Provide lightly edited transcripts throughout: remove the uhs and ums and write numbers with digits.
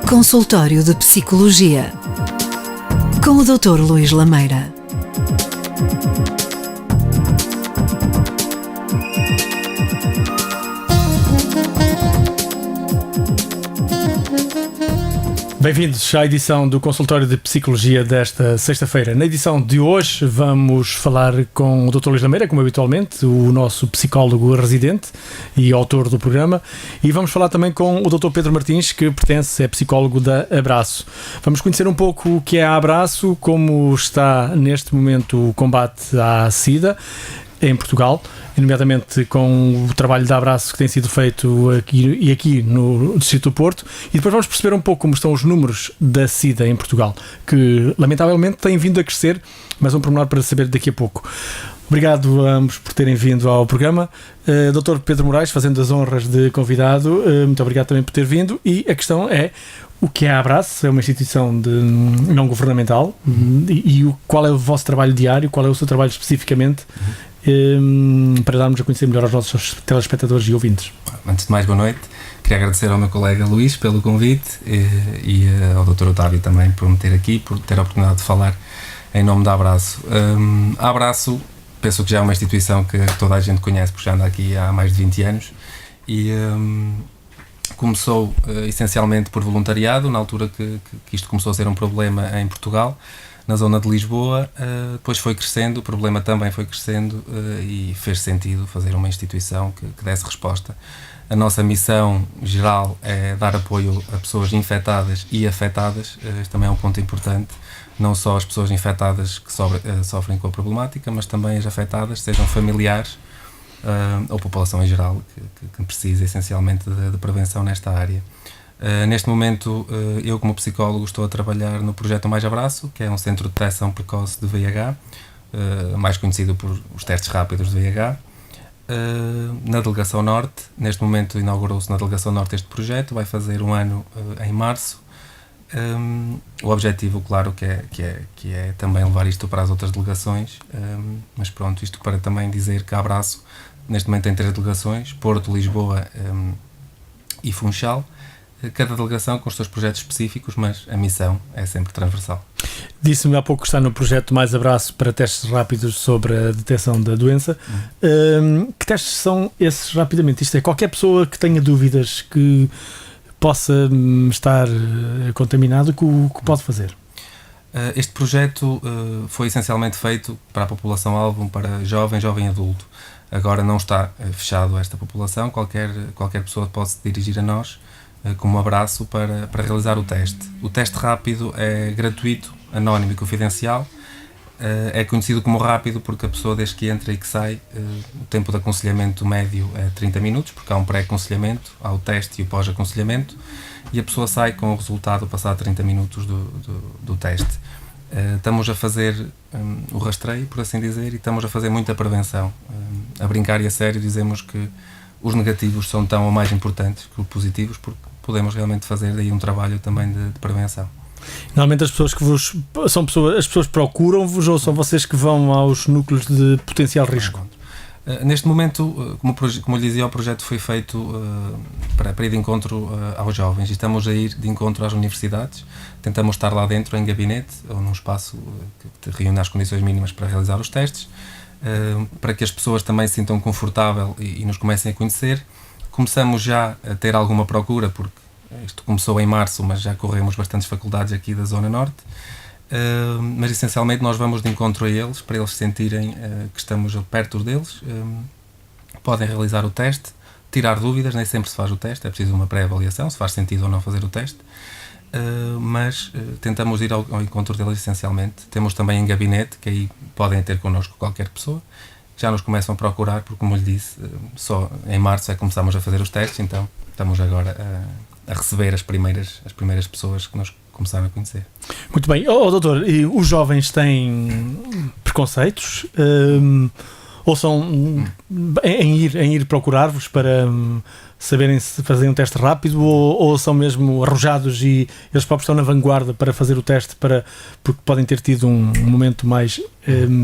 Consultório de Psicologia, com o Dr. Luís Lameira. Bem-vindos à edição do Consultório de Psicologia desta sexta-feira. Na edição de hoje vamos falar com o Dr. Luís Lameira, como habitualmente, o nosso psicólogo residente e autor do programa, e vamos falar também com o Dr. Pedro Martins, que é psicólogo da Abraço. Vamos conhecer um pouco o que é a Abraço, como está neste momento o combate à SIDA em Portugal, nomeadamente com o trabalho de Abraço que tem sido feito aqui no Distrito do Porto, e depois vamos perceber um pouco como estão os números da SIDA em Portugal, que lamentavelmente têm vindo a crescer, mas um pormenor para saber daqui a pouco. Obrigado a ambos por terem vindo ao programa. Dr. Pedro Moraes, fazendo as honras de convidado, muito obrigado também por ter vindo, e a questão é: o que é a Abraço? É uma instituição não governamental, e qual é o vosso trabalho diário, qual é o seu trabalho especificamente, para darmos a conhecer melhor aos nossos telespectadores e ouvintes. Antes de mais, boa noite. Queria agradecer ao meu colega Luís pelo convite e ao Dr. Otávio também por me ter aqui, por ter a oportunidade de falar em nome da Abraço. A Abraço, penso que já é uma instituição que toda a gente conhece, porque já anda aqui há mais de 20 anos, e começou essencialmente por voluntariado, na altura que isto começou a ser um problema em Portugal, na zona de Lisboa. Depois foi crescendo, o problema também foi crescendo, e fez sentido fazer uma instituição que desse resposta. A nossa missão geral é dar apoio a pessoas infectadas e afetadas. Este também é um ponto importante, não só as pessoas infectadas que sofrem com a problemática, mas também as afetadas, sejam familiares ou população em geral, que precisa essencialmente de prevenção nesta área. Neste momento, eu como psicólogo estou a trabalhar no projeto Mais Abraço, que é um centro de detecção precoce de VIH, mais conhecido por os testes rápidos de VIH, na Delegação Norte. Neste momento inaugurou-se na Delegação Norte este projeto, vai fazer um ano em março. O objetivo, claro, que é também levar isto para as outras delegações, mas pronto, isto para também dizer que a Abraço neste momento tem 3 delegações: Porto, Lisboa e Funchal. Cada delegação com os seus projetos específicos, mas a missão é sempre transversal. Disse-me há pouco que está no projeto Mais Abraço para testes rápidos sobre a detecção da doença. Que testes são esses, rapidamente? Isto é, qualquer pessoa que tenha dúvidas, que possa estar contaminado, o que pode fazer? Este projeto foi essencialmente feito para a população-alvo, para jovem adulto. Agora não está fechado a esta população, qualquer pessoa pode se dirigir a nós como Abraço para realizar o teste. O teste rápido é gratuito, anónimo e confidencial. É conhecido como rápido porque a pessoa, desde que entra e que sai, o tempo de aconselhamento médio é 30 minutos, porque há um pré-aconselhamento, há o teste e o pós-aconselhamento, e a pessoa sai com o resultado passado 30 minutos do teste. Estamos a fazer o rastreio, por assim dizer, e estamos a fazer muita prevenção. A brincar e a sério dizemos que os negativos são tão ou mais importantes que os positivos, porque podemos realmente fazer daí um trabalho também de prevenção. Normalmente as pessoas as pessoas procuram-vos, ou são vocês que vão aos núcleos de potencial risco? Neste momento, como lhe dizia, o projeto foi feito para ir de encontro aos jovens, e estamos a ir de encontro às universidades. Tentamos estar lá dentro em gabinete ou num espaço que reúne as condições mínimas para realizar os testes, para que as pessoas também se sintam confortável e nos comecem a conhecer. Começamos já a ter alguma procura, porque isto começou em março, mas já corremos bastantes faculdades aqui da Zona Norte, mas essencialmente nós vamos de encontro a eles, para eles sentirem que estamos perto deles. Podem realizar o teste, tirar dúvidas, nem sempre se faz o teste, é preciso uma pré-avaliação, se faz sentido ou não fazer o teste, mas tentamos ir ao encontro deles essencialmente. Temos também em gabinete, que aí podem ter connosco qualquer pessoa. Já nos começam a procurar, porque, como lhe disse, só em março é que começámos a fazer os testes, então estamos agora a receber as primeiras pessoas que nos começaram a conhecer. Muito bem. Doutor, os jovens têm preconceitos? Ou são em ir procurar-vos para saberem se fazem um teste rápido, ou são mesmo arrojados e eles próprios estão na vanguarda para fazer o teste, porque podem ter tido um momento mais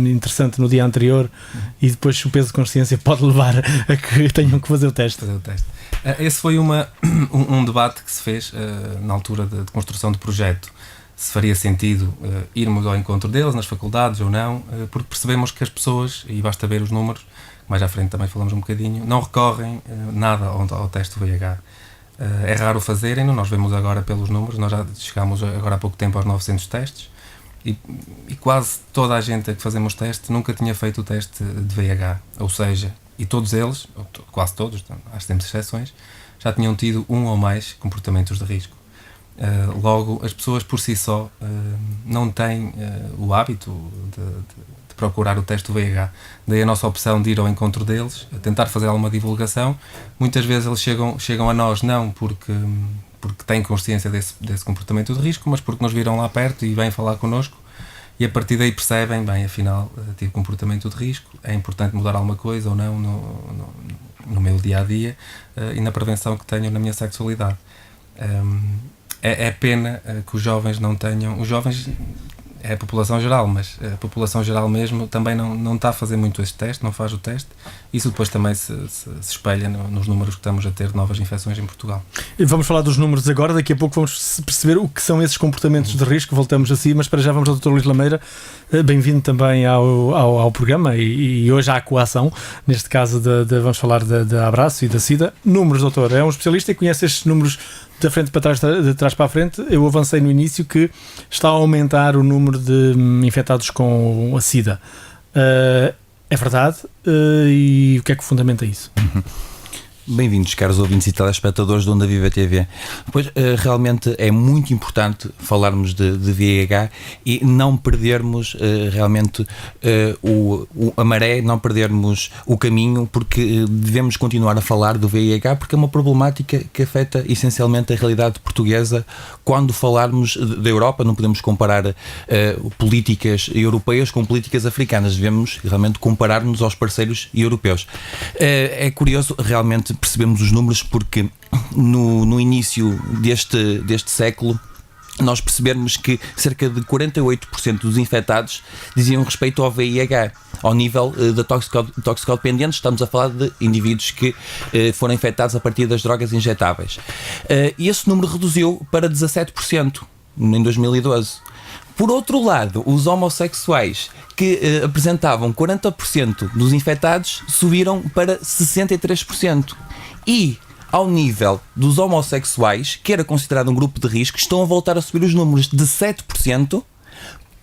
interessante no dia anterior e depois o peso de consciência pode levar a que tenham que fazer o teste. Esse foi um debate que se fez na altura de construção do projeto. Se faria sentido irmos ao encontro deles nas faculdades ou não, porque percebemos que as pessoas, e basta ver os números, mais à frente também falamos um bocadinho, não recorrem nada ao teste do VIH. É raro fazerem, nós vemos agora pelos números, nós já chegámos agora há pouco tempo aos 900 testes e quase toda a gente a que fazemos teste nunca tinha feito o teste de VIH, ou seja, e todos eles, quase todos, há sempre exceções, já tinham tido um ou mais comportamentos de risco. Logo, as pessoas por si só não têm o hábito de procurar o teste do VIH. Daí a nossa opção de ir ao encontro deles, a tentar fazer alguma divulgação. Muitas vezes eles chegam a nós não porque têm consciência desse comportamento de risco, mas porque nos viram lá perto e vêm falar connosco e a partir daí percebem, bem, afinal tive comportamento de risco, é importante mudar alguma coisa ou não no meu dia-a-dia e na prevenção que tenho na minha sexualidade. É pena que os jovens não tenham... Os jovens é a população geral, mas a população geral mesmo também não está a fazer muito este teste, não faz o teste. Isso depois também se espelha nos números que estamos a ter de novas infecções em Portugal. E vamos falar dos números agora, daqui a pouco vamos perceber o que são esses comportamentos de risco, voltamos assim, mas para já vamos ao Dr. Luís Lameira. Bem-vindo também ao programa e hoje à coação, neste caso vamos falar da Abraço e da SIDA. Números, doutor, é um especialista e conhece estes números da frente para trás, de trás para a frente. Eu avancei no início que está a aumentar o número de infectados com a SIDA. É verdade? E o que é que fundamenta isso? Bem-vindos, caros ouvintes e telespectadores de Onda Viva TV. Pois, realmente é muito importante falarmos de VIH e não perdermos realmente a maré, não perdermos o caminho, porque devemos continuar a falar do VIH, porque é uma problemática que afeta essencialmente a realidade portuguesa. Quando falarmos da Europa, não podemos comparar políticas europeias com políticas africanas, devemos realmente comparar-nos aos parceiros europeus. É curioso realmente percebemos os números, porque no início deste século nós percebemos que cerca de 48% dos infectados diziam respeito ao VIH. Ao nível da toxicodependentes, estamos a falar de indivíduos que foram infectados a partir das drogas injetáveis. E esse número reduziu para 17% em 2012. Por outro lado, os homossexuais, que apresentavam 40% dos infectados, subiram para 63%. E, ao nível dos homossexuais, que era considerado um grupo de risco, estão a voltar a subir os números de 7%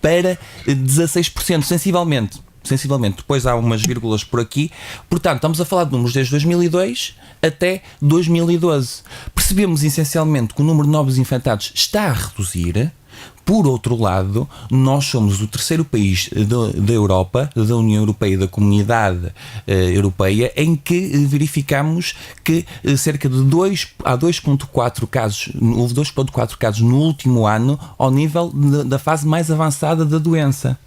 para 16%, sensivelmente. Depois há umas vírgulas por aqui. Portanto, estamos a falar de números desde 2002 até 2012. Percebemos essencialmente que o número de novos infectados está a reduzir. Por outro lado, nós somos o terceiro país da Europa, da União Europeia e da Comunidade Europeia, em que verificamos que cerca de há 2,4 casos, houve 2,4 casos no último ano, ao nível da fase mais avançada da doença,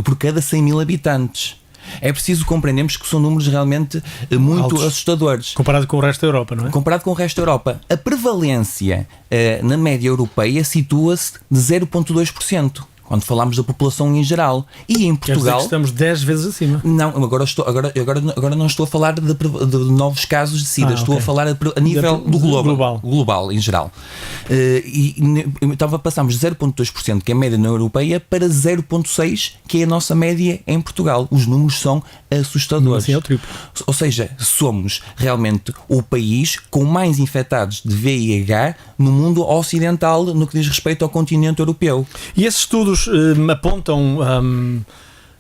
por cada 100 mil habitantes. É preciso compreendermos que são números realmente muito altos, assustadores. Comparado com o resto da Europa, não é? Comparado com o resto da Europa. A prevalência na média europeia situa-se de 0,2%. Quando falamos da população em geral. E em Portugal... Quer dizer que estamos 10 vezes acima. Não, agora não estou a falar de novos casos de SIDA, estou a falar a nível do global em geral. Passámos de 0,2%, que é a média na europeia, para 0,6%, que é a nossa média em Portugal. Os números são assustadores. Assim é o triplo. Ou seja, somos realmente o país com mais infectados de VIH no mundo ocidental, no que diz respeito ao continente europeu. E esses estudos apontam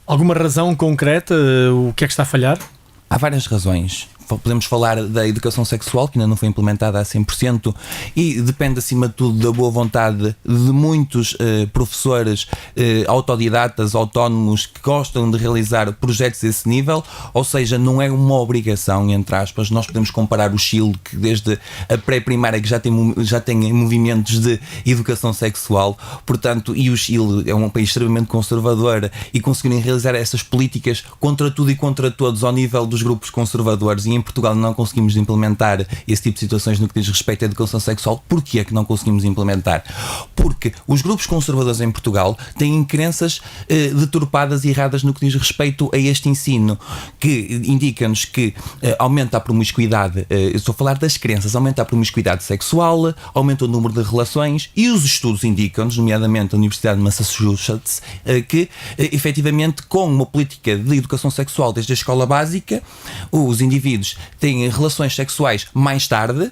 alguma razão concreta? O que é que está a falhar? Há várias razões. podemos falar da educação sexual, que ainda não foi implementada a 100% e depende acima de tudo da boa vontade de muitos professores autodidatas, autónomos, que gostam de realizar projetos desse nível, ou seja, não é uma obrigação, entre aspas. Nós podemos comparar o Chile, que desde a pré-primária que já tem movimentos de educação sexual, portanto, e o Chile é um país extremamente conservador e conseguirem realizar essas políticas contra tudo e contra todos ao nível dos grupos conservadores, e em Portugal não conseguimos implementar esse tipo de situações no que diz respeito à educação sexual. Porquê é que não conseguimos implementar? Porque os grupos conservadores em Portugal têm crenças deturpadas e erradas no que diz respeito a este ensino, que indica-nos que aumenta a promiscuidade, eu estou a falar das crenças, aumenta a promiscuidade sexual, aumenta o número de relações, e os estudos indicam-nos, nomeadamente a Universidade de Massachusetts, que efetivamente com uma política de educação sexual desde a escola básica, os indivíduos têm relações sexuais mais tarde,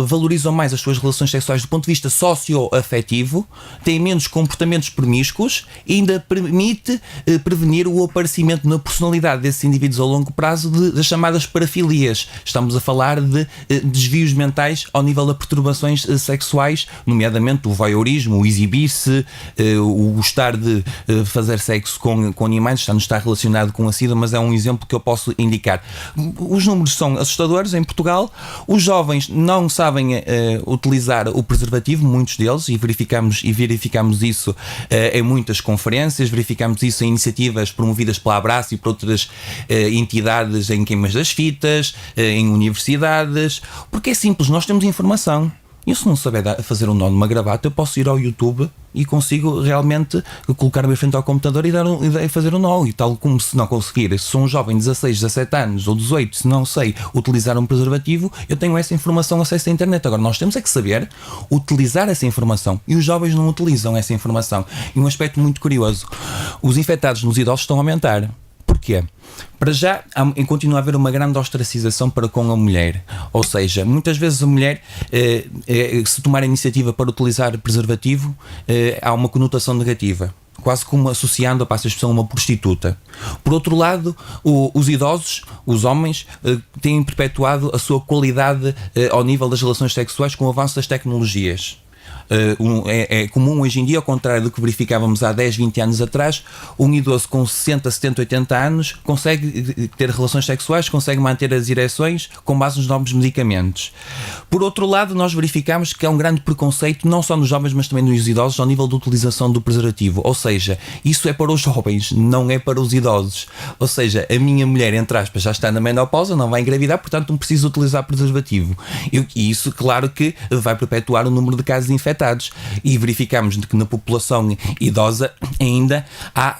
valorizam mais as suas relações sexuais do ponto de vista socioafetivo, têm menos comportamentos promíscuos e ainda permite prevenir o aparecimento na personalidade desses indivíduos ao longo prazo das chamadas parafilias. Estamos a falar de desvios mentais ao nível de perturbações sexuais, nomeadamente o voyeurismo, o exibir-se, o gostar de fazer sexo com animais. Não está relacionado com a SIDA, mas é um exemplo que eu posso indicar. Os números são assustadores em Portugal. Os jovens não sabem utilizar o preservativo, muitos deles, e verificamos isso em muitas conferências, verificamos isso em iniciativas promovidas pela Abraço e por outras entidades, em queimas das fitas, em universidades, porque é simples, nós temos informação. E se não souber fazer um nó numa gravata, eu posso ir ao YouTube e consigo realmente colocar-me frente ao computador e fazer um nó. E tal como, se não conseguir, se sou um jovem de 16, 17 anos ou 18, se não sei utilizar um preservativo, eu tenho essa informação, acesso à internet. Agora, nós temos é que saber utilizar essa informação, e os jovens não utilizam essa informação. E um aspecto muito curioso, os infectados nos idosos estão a aumentar. Porquê? Para já, continua a haver uma grande ostracização para com a mulher. Ou seja, muitas vezes a mulher, se tomar a iniciativa para utilizar preservativo, há uma conotação negativa, quase como associando a essa expressão uma prostituta. Por outro lado, os idosos, os homens, têm perpetuado a sua qualidade ao nível das relações sexuais com o avanço das tecnologias. É comum hoje em dia, ao contrário do que verificávamos há 10, 20 anos atrás, um idoso com 60, 70, 80 anos consegue ter relações sexuais, consegue manter as ereções com base nos novos medicamentos. Por outro lado, nós verificamos que há um grande preconceito, não só nos jovens, mas também nos idosos, ao nível da utilização do preservativo. Ou seja, isso é para os jovens, não é para os idosos. Ou seja, a minha mulher, entre aspas, já está na menopausa, não vai engravidar, portanto não precisa utilizar preservativo. E isso, claro que vai perpetuar o número de casos infectados. E verificamos que na população idosa ainda há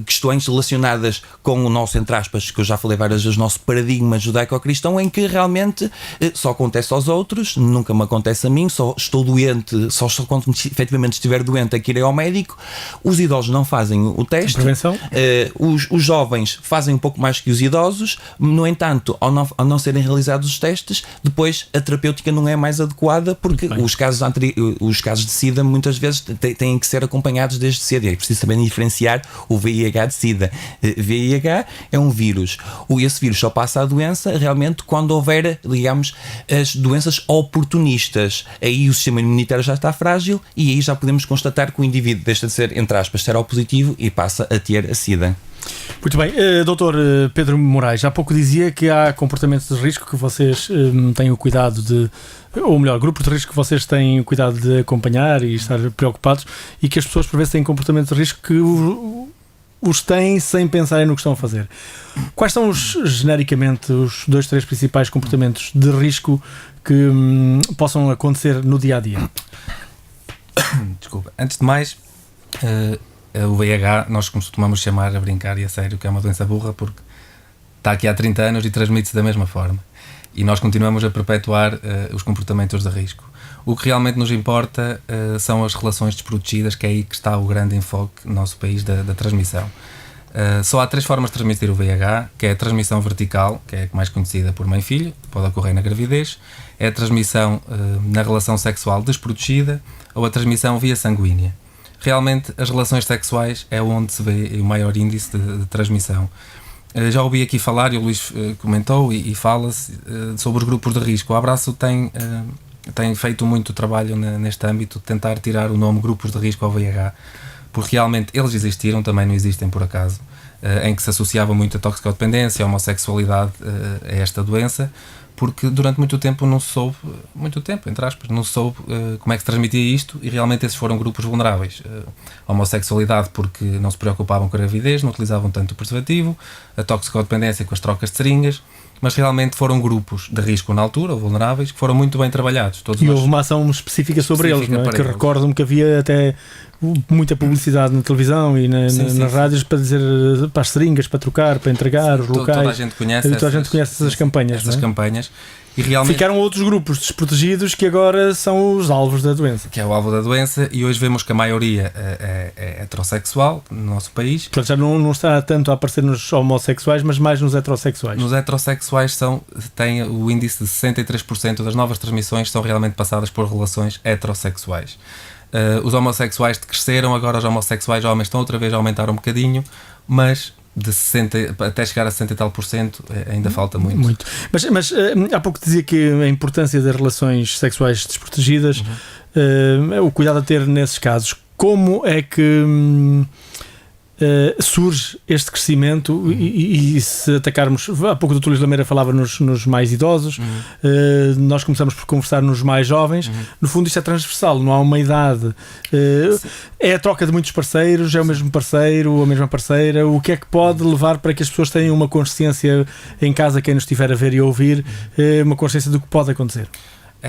questões relacionadas com o nosso, entre aspas, que eu já falei várias vezes, nosso paradigma judaico-cristão, em que realmente só acontece aos outros, nunca me acontece a mim, só estou doente, só quando efetivamente estiver doente é que irei ao médico. Os idosos não fazem o teste. Prevenção. Os jovens fazem um pouco mais que os idosos. No entanto, ao não serem realizados os testes, depois a terapêutica não é mais adequada, porque os casos de SIDA muitas vezes têm que ser acompanhados desde cedo. É preciso também diferenciar o VIH de SIDA. VIH é um vírus. Esse vírus só passa a doença realmente quando houver, digamos, as doenças oportunistas. Aí o sistema imunitário já está frágil e aí já podemos constatar que o indivíduo deixa de ser, entre aspas, seropositivo e passa a ter a SIDA. Muito bem, Dr. Pedro Moraes, há pouco dizia que há comportamentos de risco que vocês têm o cuidado de, ou melhor, grupos de risco que vocês têm o cuidado de acompanhar e estar preocupados, e que as pessoas por vezes têm comportamentos de risco que os têm sem pensarem no que estão a fazer. Quais são genericamente os 2, 3 principais comportamentos de risco que possam acontecer no dia a dia? Desculpa, antes de mais, o VIH nós costumamos chamar a brincar e a sério que é uma doença burra, porque está aqui há 30 anos e transmite-se da mesma forma, e nós continuamos a perpetuar os comportamentos de risco. O que realmente nos importa são as relações desprotegidas, que é aí que está o grande enfoque no nosso país da transmissão. Só há 3 formas de transmitir o VIH, que é a transmissão vertical, que é a mais conhecida por mãe e filho, pode ocorrer na gravidez, é a transmissão na relação sexual desprotegida, ou a transmissão via sanguínea. Realmente as relações sexuais é onde se vê o maior índice de transmissão. Já ouvi aqui falar, e o Luís comentou e fala-se sobre os grupos de risco. O Abraço tem feito muito trabalho neste âmbito de tentar tirar o nome grupos de risco ao VIH, porque realmente eles existiram, também não existem por acaso, em que se associava muito a toxicodependência, a homossexualidade a esta doença, porque durante muito tempo não se soube, entre aspas, não se soube como é que se transmitia isto, e realmente esses foram grupos vulneráveis. A homossexualidade porque não se preocupavam com a gravidez, não utilizavam tanto o preservativo, a toxicodependência com as trocas de seringas, mas realmente foram grupos de risco na altura, vulneráveis, que foram muito bem trabalhados. E houve uma ação específica sobre eles, não é? Que recordo-me que havia até muita publicidade na televisão e nas rádios para dizer, para as seringas, para trocar, para entregar, os locais. Toda a gente conhece essas campanhas. Essas campanhas. E realmente ficaram outros grupos desprotegidos que agora são os alvos da doença. Que é o alvo da doença, e hoje vemos que a maioria é heterossexual no nosso país. Portanto, já não está tanto a aparecer nos homossexuais, mas mais nos heterossexuais. Nos heterossexuais tem o índice de 63% das novas transmissões são realmente passadas por relações heterossexuais. Os homossexuais cresceram, agora os homossexuais homens estão outra vez a aumentar um bocadinho, mas de 60, até chegar a 60 e tal % ainda falta muito. Mas há pouco dizia que a importância das relações sexuais desprotegidas, o cuidado a ter nesses casos. Como é que surge este crescimento e se atacarmos, há pouco o Dr. Luís Lameira falava nos mais idosos, nós começamos por conversar nos mais jovens, no fundo isto é transversal, não há uma idade, é a troca de muitos parceiros, é o mesmo parceiro ou a mesma parceira, o que é que pode levar para que as pessoas tenham uma consciência em casa, quem nos estiver a ver e a ouvir, uma consciência do que pode acontecer?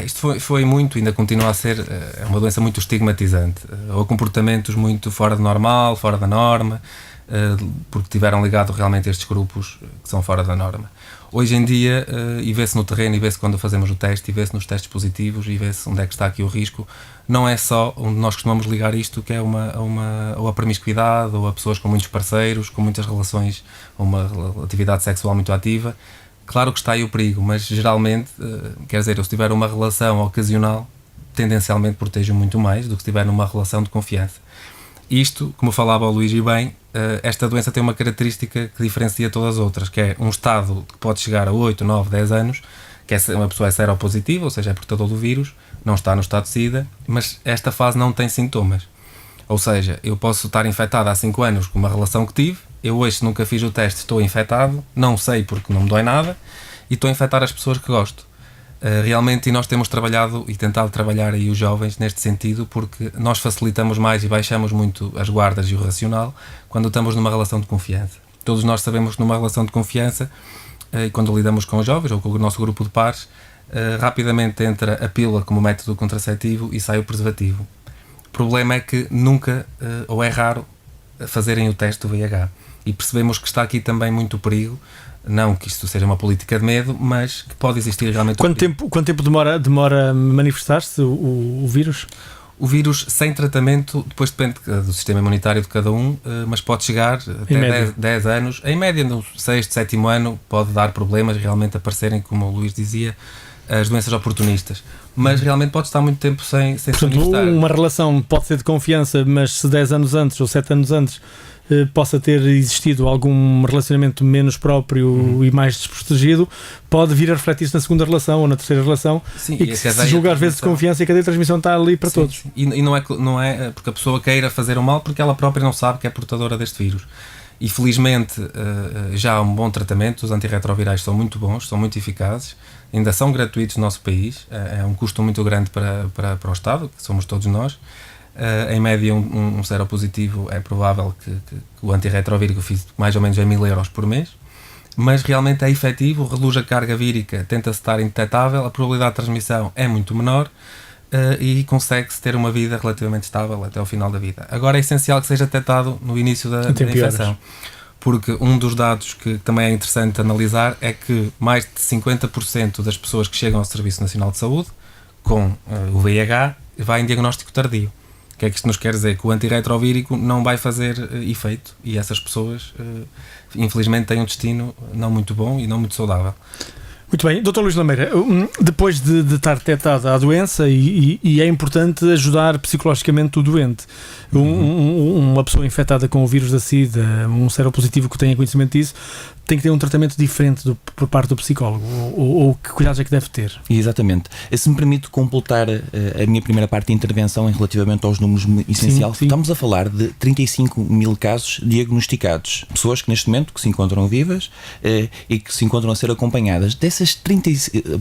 Isto foi muito, ainda continua a ser, uma doença muito estigmatizante, ou comportamentos muito fora do normal, fora da norma, porque tiveram ligado realmente a estes grupos que são fora da norma. Hoje em dia, e vê-se no terreno, e vê-se quando fazemos o teste, e vê-se nos testes positivos, e vê-se onde é que está aqui o risco, não é só onde nós costumamos ligar isto, que é ou a promiscuidade, ou a pessoas com muitos parceiros, com muitas relações, uma atividade sexual muito ativa. Claro que está aí o perigo, mas geralmente, quer dizer, eu se tiver uma relação ocasional, tendencialmente protejo muito mais do que se tiver numa relação de confiança. Isto, como falava o Luís e bem, esta doença tem uma característica que diferencia todas as outras, que é um estado que pode chegar a 8, 9, 10 anos, que uma pessoa é seropositiva, ou seja, é portador do vírus, não está no estado de SIDA, mas esta fase não tem sintomas. Ou seja, eu posso estar infectado há 5 anos com uma relação que tive, eu hoje nunca fiz o teste, estou infectado, não sei porque não me dói nada, e estou a infectar as pessoas que gosto. Realmente, e nós temos trabalhado e tentado trabalhar aí os jovens neste sentido, porque nós facilitamos mais e baixamos muito as guardas e o racional quando estamos numa relação de confiança. Todos nós sabemos que numa relação de confiança, e quando lidamos com os jovens ou com o nosso grupo de pares, rapidamente entra a pílula como método contraceptivo e sai o preservativo. O problema é que nunca, ou é raro, fazerem o teste do VIH. E percebemos que está aqui também muito perigo, não que isto seja uma política de medo, mas que pode existir realmente Quanto tempo demora a manifestar-se o vírus? O vírus sem tratamento, depois depende do sistema imunitário de cada um, mas pode chegar até 10 anos. Em média, no 6º, 7º ano, pode dar problemas, realmente aparecerem, como o Luís dizia, as doenças oportunistas. Mas realmente pode estar muito tempo sem se manifestar. Uma relação pode ser de confiança, mas se 10 anos antes ou 7 anos antes possa ter existido algum relacionamento menos próprio e mais desprotegido, pode vir a refletir-se na segunda relação ou na terceira relação. Sim, e que se julga às vezes de confiança e a cadeia de transmissão está ali para todos. Sim. E não é porque a pessoa queira fazer o mal, porque ela própria não sabe que é portadora deste vírus. E felizmente já há um bom tratamento, os antirretrovirais são muito bons, são muito eficazes, ainda são gratuitos no nosso país, é um custo muito grande para o Estado, que somos todos nós. Em média, um seropositivo é provável que o antirretrovírico fique mais ou menos a 1.000 euros por mês, mas realmente é efetivo, reduz a carga vírica, tenta-se estar indetetável, a probabilidade de transmissão é muito menor e consegue-se ter uma vida relativamente estável até ao final da vida. Agora é essencial que seja detectado no início da infecção, porque um dos dados que também é interessante analisar é que mais de 50% das pessoas que chegam ao Serviço Nacional de Saúde com o VIH vai em diagnóstico tardio. O que é que isto nos quer dizer? Que o antirretrovírico não vai fazer efeito e essas pessoas, infelizmente, têm um destino não muito bom e não muito saudável. Muito bem, Dr. Luís Lameira, depois de estar detectada a doença e é importante ajudar psicologicamente o doente, uma pessoa infectada com o vírus da SIDA, um seropositivo que tenha conhecimento disso, tem que ter um tratamento diferente por parte do psicólogo, ou que cuidados é que deve ter? Exatamente. Se me permite completar a minha primeira parte de intervenção em relativamente aos números essenciais, sim. Estamos a falar de 35 mil casos diagnosticados, pessoas que neste momento que se encontram vivas e que se encontram a ser acompanhadas. Dessas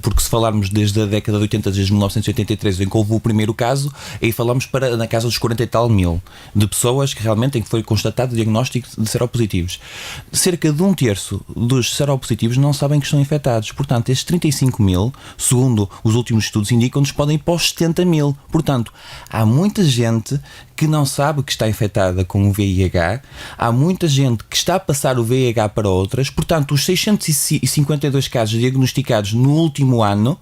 porque se falarmos desde a década de 80, desde 1983, em que houve o primeiro caso, aí falamos na casa dos 40 e tal mil de pessoas que realmente em que foi constatado o diagnóstico de seropositivos. Cerca de um terço dos seropositivos não sabem que estão infectados. Portanto, estes 35 mil, segundo os últimos estudos indicam-nos, podem ir para os 70 mil. Portanto, há muita gente que não sabe que está infectada com o VIH, há muita gente que está a passar o VIH para outras. Portanto, os 652 casos diagnosticados no último ano,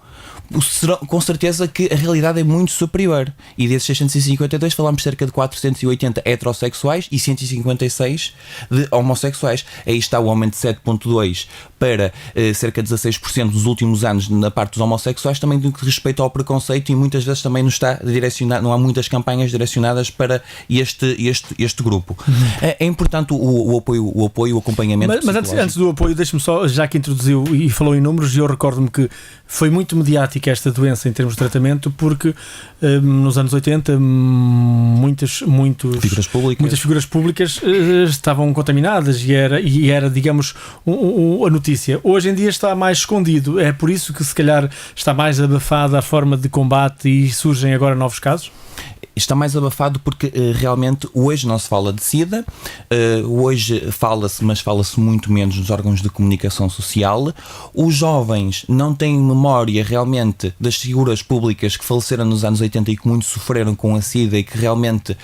com certeza que a realidade é muito superior. E desses 652 falamos cerca de 480 heterossexuais e 156 de homossexuais. Aí está o aumento de 7,2 para cerca de 16% nos últimos anos na parte dos homossexuais, também no que respeita ao preconceito, e muitas vezes também não está direcionado, não há muitas campanhas direcionadas para este grupo. É importante o apoio, o acompanhamento. Mas antes do apoio, deixe-me só, já que introduziu e falou em números, e eu recordo-me que foi muito mediática esta doença em termos de tratamento, porque nos anos 80 muitas figuras públicas estavam contaminadas e era digamos, a notícia. Hoje em dia está mais escondido. É por isso que se calhar está mais abafada a forma de combate e surgem agora novos casos? Está mais abafado porque realmente hoje não se fala de SIDA, hoje fala-se, mas fala-se muito menos nos órgãos de comunicação social. Os jovens não têm memória realmente das figuras públicas que faleceram nos anos 80 e que muito sofreram com a SIDA, e que realmente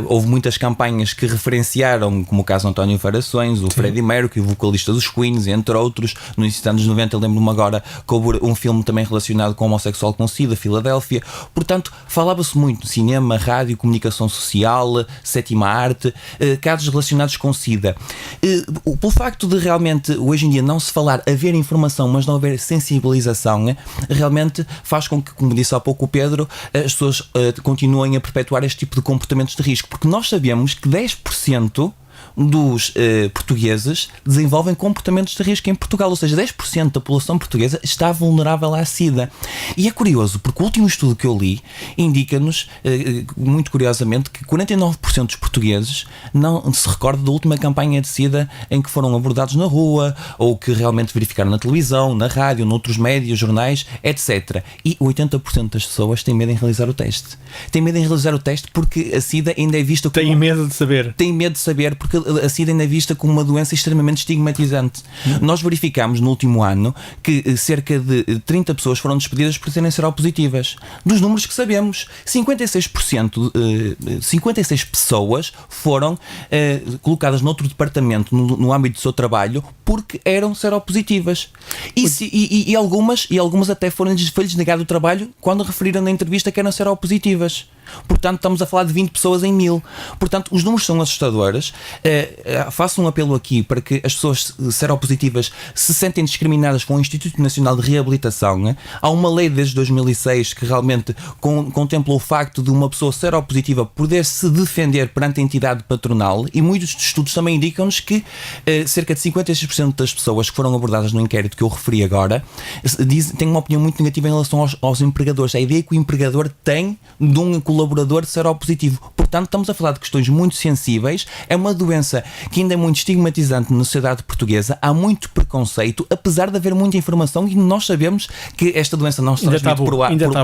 houve muitas campanhas que referenciaram, como o caso António Farações, o Freddie Mercury, o vocalista dos Queens, entre outros. No início dos anos 90, eu lembro-me agora que houve um filme também relacionado com o homossexual com SIDA, Filadélfia. Portanto, falava-se muito de cinema, rádio, comunicação social, sétima arte, casos relacionados com SIDA. Pelo facto de realmente hoje em dia não se falar, haver informação, mas não haver sensibilização, realmente faz com que, como disse há pouco o Pedro, as pessoas continuem a perpetuar este tipo de comportamentos de risco, porque nós sabemos que 10% dos portugueses desenvolvem comportamentos de risco em Portugal, ou seja, 10% da população portuguesa está vulnerável à SIDA. E é curioso, porque o último estudo que eu li indica-nos, muito curiosamente, que 49% dos portugueses não se recordam da última campanha de SIDA em que foram abordados na rua, ou que realmente verificaram na televisão, na rádio, noutros médias, jornais, etc. E 80% das pessoas têm medo em realizar o teste. Têm medo em realizar o teste porque a SIDA ainda é vista como... Têm medo de saber. Têm medo de saber, porque a SIDA ainda é vista como uma doença extremamente estigmatizante. Nós verificámos no último ano que cerca de 30 pessoas foram despedidas por serem seropositivas. Dos números que sabemos, 56 pessoas foram colocadas noutro departamento no âmbito do seu trabalho porque eram seropositivas. E algumas até foi-lhes negado o trabalho quando referiram na entrevista que eram seropositivas. Portanto, estamos a falar de 20 pessoas em 1000. Portanto, os números são assustadores. Faço um apelo aqui para que as pessoas seropositivas se sentem discriminadas com o Instituto Nacional de Reabilitação. Há uma lei desde 2006 que realmente contempla o facto de uma pessoa seropositiva poder se defender perante a entidade patronal, e muitos estudos também indicam-nos que cerca de 56% das pessoas que foram abordadas no inquérito que eu referi agora têm uma opinião muito negativa em relação aos empregadores. A ideia que o empregador tem de um colaborador seropositivo. Portanto, estamos a falar de questões muito sensíveis. É uma doença que ainda é muito estigmatizante na sociedade portuguesa. Há muito preconceito, apesar de haver muita informação, e nós sabemos que esta doença não se transmite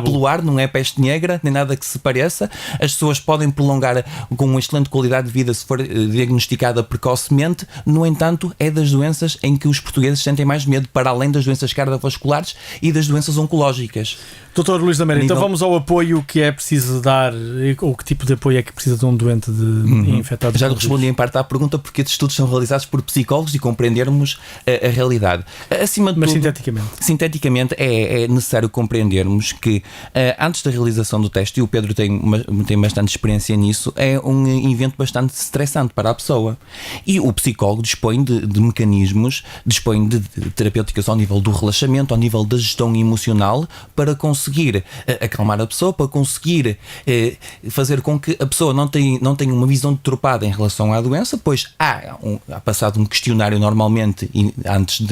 pelo ar, não é peste negra, nem nada que se pareça. As pessoas podem prolongar com uma excelente qualidade de vida se for diagnosticada precocemente. No entanto, é das doenças em que os portugueses sentem mais medo, para além das doenças cardiovasculares e das doenças oncológicas. Doutor Luís Lameira, então nível... vamos ao apoio que é preciso dar, ou que tipo de apoio é que precisa de um doente infectado? Já respondi em parte à pergunta, porque estes estudos são realizados por psicólogos e compreendermos a realidade. Acima de Mas tudo, sinteticamente é necessário compreendermos que antes da realização do teste, e o Pedro tem bastante experiência nisso, é um evento bastante estressante para a pessoa. E o psicólogo dispõe de mecanismos, dispõe de terapêuticas ao nível do relaxamento, ao nível da gestão emocional, para conseguir acalmar a pessoa, para conseguir fazer com que a pessoa não tenha uma visão deturpada em relação à doença, pois há passado um questionário normalmente antes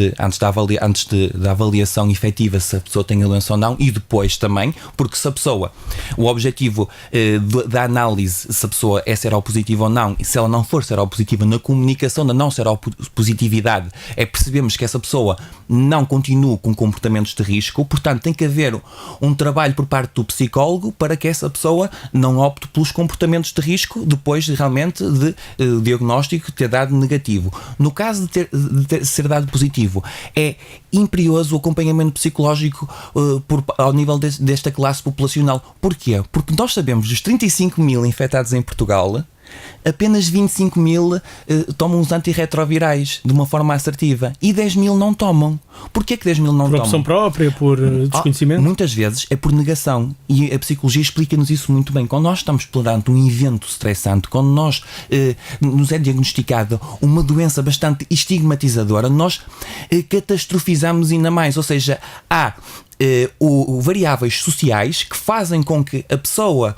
da avaliação efetiva se a pessoa tem a doença ou não, e depois também, porque se a pessoa, o objetivo da análise, se a pessoa é seropositiva ou não, e se ela não for seropositiva, na comunicação da não seropositividade, é percebermos que essa pessoa não continua com comportamentos de risco, portanto tem que haver um trabalho por parte do psicólogo para que essa pessoa não opte pelos comportamentos de risco depois realmente de diagnóstico ter dado negativo. No caso de ser dado positivo, é imperioso o acompanhamento psicológico ao nível desta classe populacional. Porquê? Porque nós sabemos dos 35 mil infectados em Portugal, apenas 25 mil tomam os antirretrovirais de uma forma assertiva e 10 mil não tomam. Porquê que 10 mil não tomam? Por opção própria, por desconhecimento? Muitas vezes é por negação, e a psicologia explica-nos isso muito bem. Quando nós estamos perante um evento estressante, quando nos é diagnosticada uma doença bastante estigmatizadora, nós catastrofizamos ainda mais, ou seja, há variáveis sociais que fazem com que a pessoa,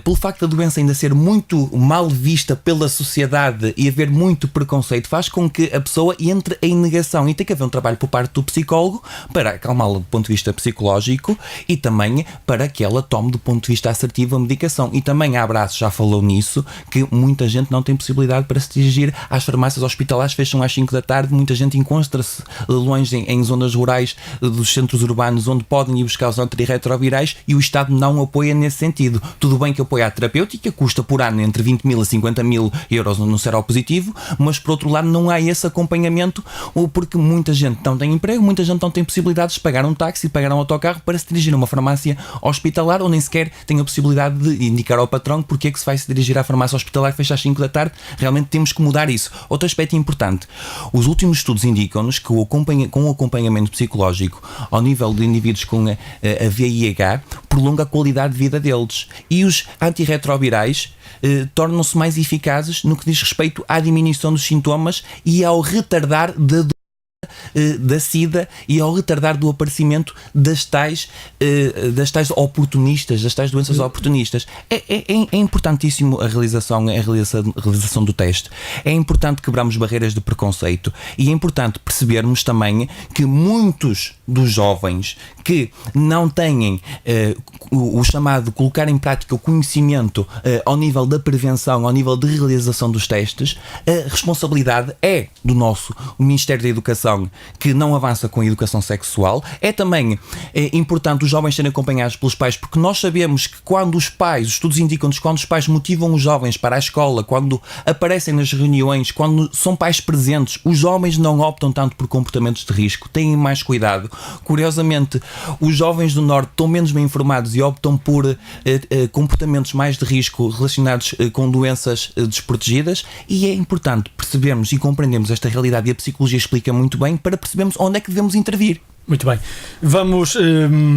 pelo facto da doença ainda ser muito mal vista pela sociedade e haver muito preconceito, faz com que a pessoa entre em negação, e tem que haver um trabalho por parte do psicólogo para acalmá-la do ponto de vista psicológico e também para que ela tome do ponto de vista assertivo a medicação. E também a Abraço já falou nisso, que muita gente não tem possibilidade para se dirigir às farmácias hospitalares, fecham às 5 da tarde, muita gente encontra-se longe em zonas rurais dos centros urbanos onde podem ir buscar os antirretrovirais, e o Estado não apoia nesse sentido. Tudo bem que apoia a terapêutica, custa por ano entre 20 mil a 50 mil euros no seropositivo, mas por outro lado não há esse acompanhamento, porque muita gente não tem emprego, muita gente não tem possibilidades de pagar um táxi, de pagar um autocarro para se dirigir a uma farmácia hospitalar, ou nem sequer tem a possibilidade de indicar ao patrão porque é que se vai se dirigir à farmácia hospitalar que fecha às 5 da tarde. Realmente temos que mudar isso. Outro aspecto importante, os últimos estudos indicam-nos que com o acompanhamento psicológico ao nível de indivíduos com a VIH prolonga a qualidade de vida deles, e os antirretrovirais tornam-se mais eficazes no que diz respeito à diminuição dos sintomas e ao retardar da SIDA e ao retardar do aparecimento das tais oportunistas, das tais doenças oportunistas. É importantíssimo a realização do teste. É importante quebrarmos barreiras de preconceito, e é importante percebermos também que muitos dos jovens que não têm o chamado colocar em prática o conhecimento ao nível da prevenção, ao nível de realização dos testes, a responsabilidade é do nosso Ministério da Educação, que não avança com a educação sexual. É também importante os jovens serem acompanhados pelos pais, porque nós sabemos que quando os estudos indicam-nos, quando os pais motivam os jovens para a escola, quando aparecem nas reuniões, quando são pais presentes, os jovens não optam tanto por comportamentos de risco, têm mais cuidado. Curiosamente, os jovens do Norte estão menos bem informados e optam por comportamentos mais de risco relacionados com doenças desprotegidas, e é importante percebermos e compreendermos esta realidade, e a psicologia explica muito bem, para percebermos onde é que devemos intervir. Muito bem.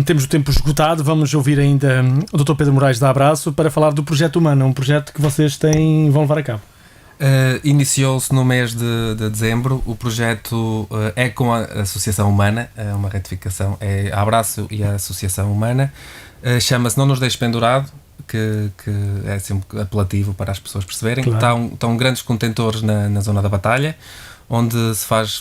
Temos o tempo esgotado, vamos ouvir ainda o Dr. Pedro Moraes da Abraço para falar do Projeto Humana, um projeto que vocês vão levar a cabo. Iniciou-se no mês de dezembro. O projeto é com a Associação Humana, uma retificação, é a Abraço e a Associação Humana. Chama-se Não Nos Deixe Pendurado, que é sempre apelativo para as pessoas perceberem. Claro. Estão grandes contentores na zona da Batalha, onde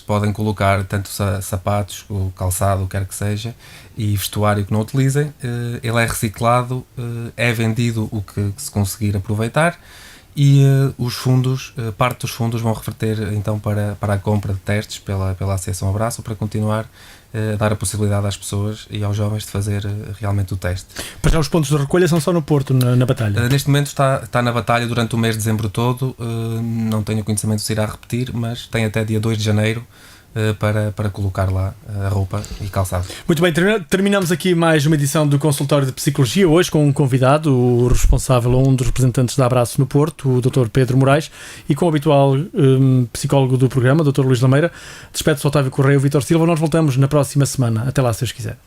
podem colocar tanto sapatos, o calçado, o que quer que seja, e vestuário que não utilizem. Ele é reciclado, é vendido o que se conseguir aproveitar, e parte dos fundos vão reverter então para a compra de testes pela Associação Abraço, para continuar a dar a possibilidade às pessoas e aos jovens de fazer realmente o teste. Para já os pontos de recolha são só no Porto, na Batalha? Neste momento está na Batalha durante o mês de dezembro todo. Não tenho conhecimento se irá repetir, mas tem até dia 2 de janeiro para colocar lá a roupa e calçado. Muito bem, terminamos aqui mais uma edição do Consultório de Psicologia, hoje com um convidado, o responsável, um dos representantes da Abraço no Porto, o Dr. Pedro Moraes, e com o habitual psicólogo do programa, Dr. Luís Lameira. Despede-se Otávio Correia e o Vítor Silva. Nós voltamos na próxima semana. Até lá, se Deus quiser.